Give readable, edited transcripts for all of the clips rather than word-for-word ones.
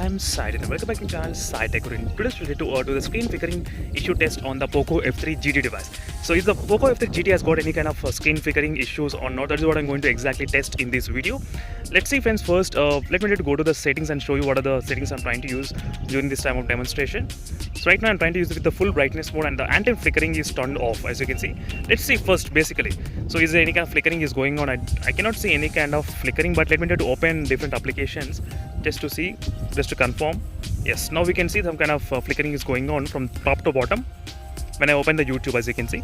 I'm Sai and welcome back to channel Sai Tech. Today's related to do the screen flickering issue test on the Poco F3 GT device. So if the Poco F3 GT has got any kind of screen flickering issues or not, that is what I'm going to exactly test in this video. Let's see friends. First let me go to the settings and show you what are the settings I'm trying to use during this time of demonstration. So right now I'm trying to use it with the full brightness mode and the anti-flickering is turned off, as you can see. Let's see first basically. So is there any kind of flickering is going on? I cannot see any kind of flickering, but let me to open different applications just to see, just to confirm. Yes, now we can see some kind of flickering is going on from top to bottom when I open the YouTube, as you can see.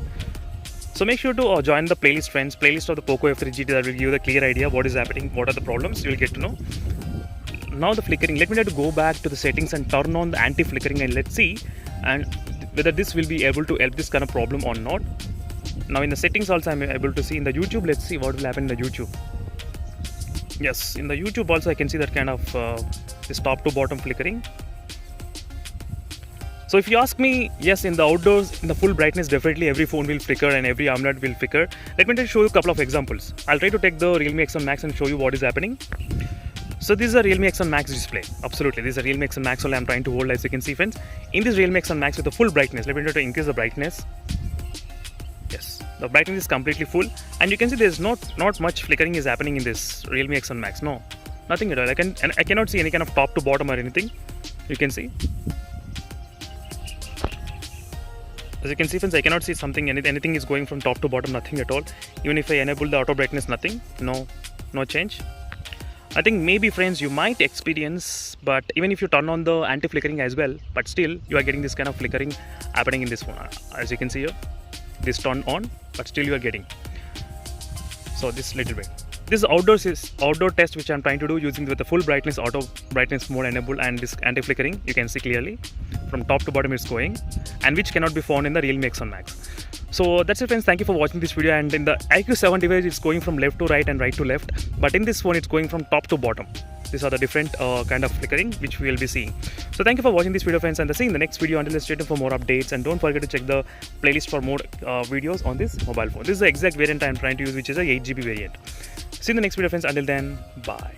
So make sure to join the playlist friends, playlist of the Poco F3 GT. That will give you the clear idea what is happening, what are the problems, you will get to know. Now the flickering, let me try to go back to the settings and turn on the anti-flickering and let's see and whether this will be able to help this kind of problem or not. Now in the settings also I'm able to see in the YouTube. Let's see what will happen in the YouTube. Yes, in the YouTube also I can see that kind of this top to bottom flickering. So if you ask me, yes, in the outdoors, in the full brightness, definitely every phone will flicker and every AMOLED will flicker. Let me just show you a couple of examples. I'll try to take the Realme X1 Max and show you what is happening. So this is a Realme X1 Max display. Absolutely, this is a Realme X1 Max only I'm trying to hold, as you can see friends. In this Realme X1 Max with the full brightness, let me try to increase the brightness. Yes, the brightness is completely full and you can see there's not much flickering is happening in this Realme X1 Max. No, nothing at all. I cannot see any kind of top to bottom or anything. You can see. As you can see friends, I cannot see anything is going from top to bottom, nothing at all. Even if I enable the auto brightness, nothing, no change. I think maybe friends you might experience, but even if you turn on the anti-flickering as well, but still you are getting this kind of flickering happening in this phone. As you can see here, this turned on, but still you are getting. So this little bit. This outdoor test which I'm trying to do using with the full brightness, auto brightness mode enabled and this anti-flickering. You can see clearly from top to bottom it's going, and which cannot be found in the Realme X1 Max. So that's it friends, thank you for watching this video. And in the iQOO 7 device it's going from left to right and right to left, but in this phone it's going from top to bottom. These are the different kind of flickering which we will be seeing. So thank you for watching this video friends, and see you in the next video. Until then, stay tuned for more updates and don't forget to check the playlist for more videos on this mobile phone. This is the exact variant I'm trying to use, which is a 8GB variant. See you in the next video friends. Until then, bye.